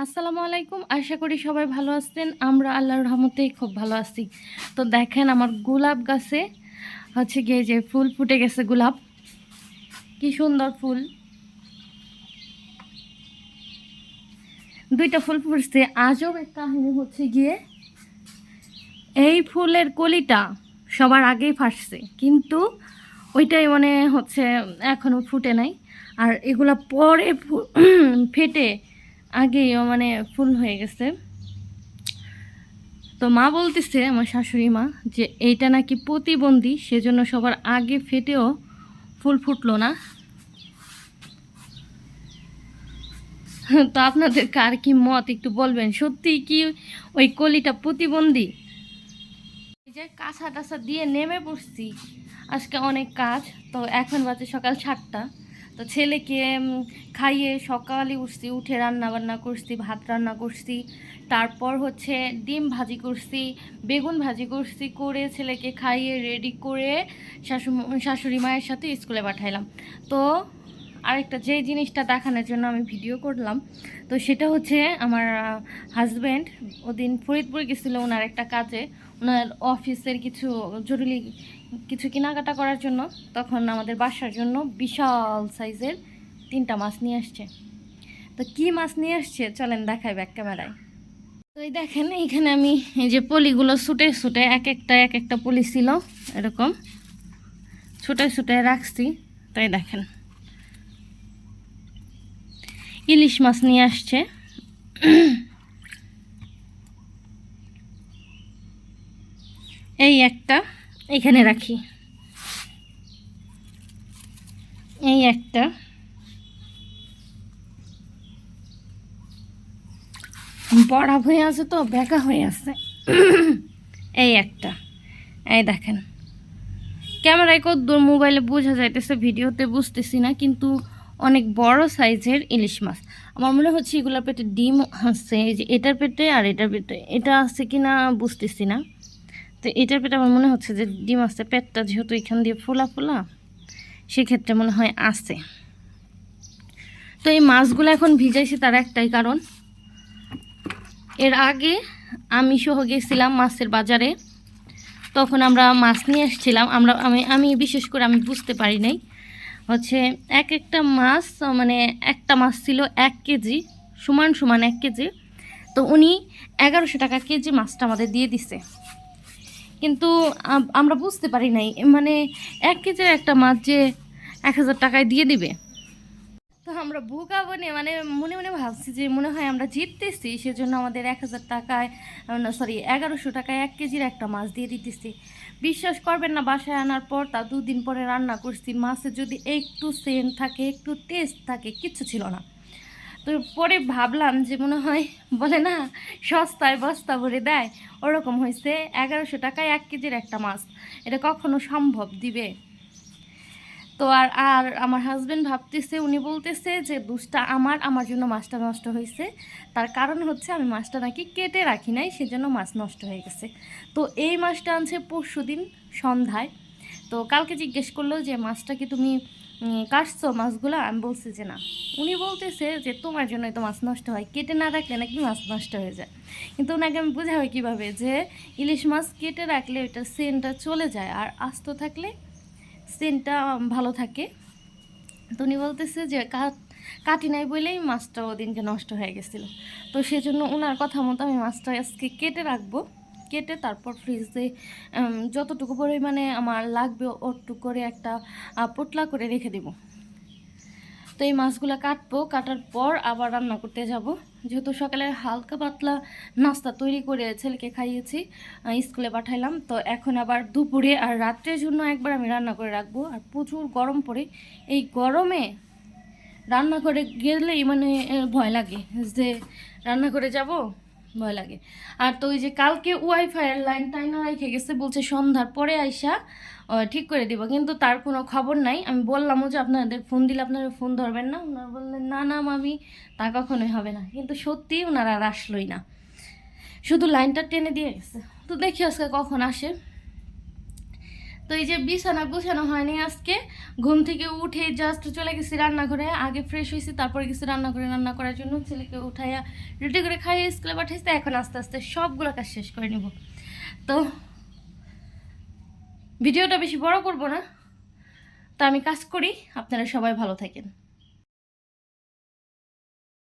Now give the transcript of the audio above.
আসসালামু আলাইকুম। আশা করি সবাই ভালো আছেন। আমরা আল্লাহর রহমতেই খুব ভালো আছি। তো দেখেন আমার গোলাপ গাছে হচ্ছে গিয়ে যে ফুল ফুটে গেছে। গোলাপ কি সুন্দর ফুল, দুইটা ফুল ফুটছে। আজব এক কাহিনী হচ্ছে গিয়ে এই ফুলের কলিটা সবার আগেই ফাটছে, কিন্তু ওইটাই মানে হচ্ছে এখনও ফুটে নাই। আর এগুলা পরে ফেটে আগেই মানে ফুল হয়ে গেছে। তো মা বলতেছে, আমার শাশুড়ি মা, যে এইটা নাকি প্রতিবন্ধী, সেজন্য সবার আগে ফেটেও ফুল ফুটলো না। তো আপনাদের কার কি মত একটু বলবেন, সত্যি কি ওই কলিটা প্রতিবন্ধী? এই যে কাঁচা টাছা দিয়ে নেমে পড়ছি, আজকে অনেক কাজ। তো এখন বাজে সকাল 7টা। তো ছেলেকে খাইয়ে সকালে উঠছি, উঠে রান্না বান্না করছি, ভাত রান্না করছি, তারপর হচ্ছে ডিম ভাজি করছি, বেগুন ভাজি করছি, করে ছেলেকে খাইয়ে রেডি করে শাশুড়ি মায়ের সাথে স্কুলে পাঠাইলাম। তো আরেকটা যে জিনিসটা দেখানোর জন্য আমি ভিডিও করলাম, তো সেটা হচ্ছে আমার হাজব্যান্ড ওদিন ফরিদপুর গেছিলো ওনার একটা কাজে, ওনার অফিসের কিছু জরুরি কিছু কেনাকাটা করার জন্য। তখন আমাদের বাসার জন্য বিশাল সাইজের 3টা মাছ নিয়ে আসছে। তো কি মাছ নিয়ে আসছে চলেন দেখাই ব্যাক ক্যামেরায়। তো এই দেখেন এইখানে আমি এই যে পলিগুলো ছুটে ছুটে এক একটা পলি ছিল এরকম ছুটে ছুটে রাখছি। তাই দেখেন ইলিশ মাছ নিয়ে আসছে। এই একটা এখানে রাখি, এই একটা, বড়া হয়ে আছে তো বেঁকা হয়ে আছে। এই একটা, এই দেখেন ক্যামেরায় কতদূর মোবাইলে বোঝা যাইতেছে, ভিডিওতে বুঝতেছি না, কিন্তু অনেক বড় সাইজের ইলিশ মাছ। আমার মনে হচ্ছে এগুলোর পেটে ডিম আছে, এই যে এটার পেটে আর এটার পেটে, এটা আছে কি না বুঝতেছি না। তো এটার পেটে আমার মনে হচ্ছে যে ডিম আছে, পেটটা যেহেতু এখান দিয়ে ফোলা ফোলা, সেক্ষেত্রে মনে হয় আছে। তো এই মাছগুলো এখন ভিজাইছি তার একটাই কারণ, এর আগে আমি সহ গেছিলাম মাছের বাজারে, তখন আমরা মাছ নিয়ে এসেছিলাম। আমি বিশেষ করে আমি বুঝতে পারি নাই হচ্ছে এক একটা মাছ, মানে একটা মাছ ছিল 1 কেজি, সমান সমান 1 কেজি। তো উনি 1100 টাকা কেজি মাছটা আমাদের দিয়ে দিছে, কিন্তু আমরা বুঝতে পারি নাই মানে 1 কেজির একটা মাছ যে 1000 টাকায় দিয়ে দিবে। তো আমরা বোকা বনে মানে মনে মনে ভাবছি যে মনে হয় আমরা জিততেছি, সেজন্য আমাদের 1000 টাকায়, সরি 1100 টাকায় 1 কেজির একটা মাছ দিয়ে দিতেছি। বিশ্বাস করবেন না, বাসায় আনার পর তা 2 দিন পরে রান্না করছি, মাছে যদি একটু সেন্ট থাকে, একটু টেস্ট থাকে, কিচ্ছু ছিল না। তো পরে ভাবলাম যে মনে হয় বলে না সস্তায় বস্তা ভরে দেয়, ওরকম হয়েছে। 1100 টাকায় 1 কেজির একটা মাছ, এটা কখনো সম্ভব দিবে? তো আর আর আমার হাজব্যান্ড ভাবতেছে, উনি বলতেছে যে দোষটা আমার জন্য মাছটা নষ্ট হয়েছে। তার কারণ হচ্ছে আমি মাছটা নাকি কেটে রাখি নাই, সেজন্য মাছ নষ্ট হয়ে গেছে। তো এই মাছটা আনছে পরশুদিন সন্ধ্যায়। তো কালকে জিজ্ঞেস করলো যে মাছটা কি তুমি কাটছো মাছগুলো? আমি বলছি যে না। উনি বলতেছে যে তোমার জন্যই তো মাছ নষ্ট হয়, কেটে না রাখলে নাকি মাছ নষ্ট হয়ে যায়। কিন্তু ওনাকে আমি বোঝাবো কীভাবে যে ইলিশ মাছ কেটে রাখলে ওইটার সেন্টটা চলে যায়, আর আস্ত থাকলে সেন্টটা ভালো থাকে। তো উনি বলতেছে যে কাটি নাই বলেই মাছটা ওদিনকে নষ্ট হয়ে গেছিলো। তো সেজন্য ওনার কথা মতো আমি মাছটা আজকে কেটে রাখবো, কেটে তারপর ফ্রিজে যতটুকু পরিমাণে আমার লাগবে ওটুকু করে একটা পোটলা করে রেখে দেবো। তো এই মাছগুলো কাটবো, কাটার পর আবার রান্না করতে যাব। যেহেতু সকালে হালকা পাতলা নাস্তা তৈরি করে ছেলেকে খাইয়েছি, স্কুলে পাঠাইলাম। তো এখন আবার দুপুরে আর রাত্রের জন্য একবার আমি রান্না করে রাখবো। আর প্রচুর গরম পড়ে, এই গরমে রান্না করে গেলেই মানে ভয় লাগে যে রান্না করে যাব, ভয় লাগে। আর তো ওই যে কালকে ওয়াইফাইয়ের লাইন টাইনা রেখে গেছে, বলছে সন্ধ্যার পরে আইসা ঠিক করে দিব, কিন্তু তার কোনো খবর নাই। আমি বললামও যে আপনাদের ফোন দিলে আপনারা ফোন ধরবেন না, ওনারা বললেন না না মামি, তা কখনোই হবে না। কিন্তু সত্যি ওনারা আর আসলোই না, শুধু লাইনটা টেনে দিয়ে গেছে। তো দেখি আজকে কখন আসে। তো এই যে বিছানা গুছানো হয়নি আজকে, ঘুম থেকে উঠে জাস্ট চলে গেছি রান্নাঘরে, আগে ফ্রেশ হয়েছি তারপরে গেছি রান্নাঘরে রান্না করার জন্য, ছেলেকে উঠাইয়া রেডি করে খাইয়ে স্কুলে পাঠাইছি। এখন আস্তে আস্তে সবগুলো কাজ শেষ করে নিব। তো ভিডিওটা বেশি বড় করব না, তো আমি কাজ করি, আপনারা সবাই ভালো থাকেন।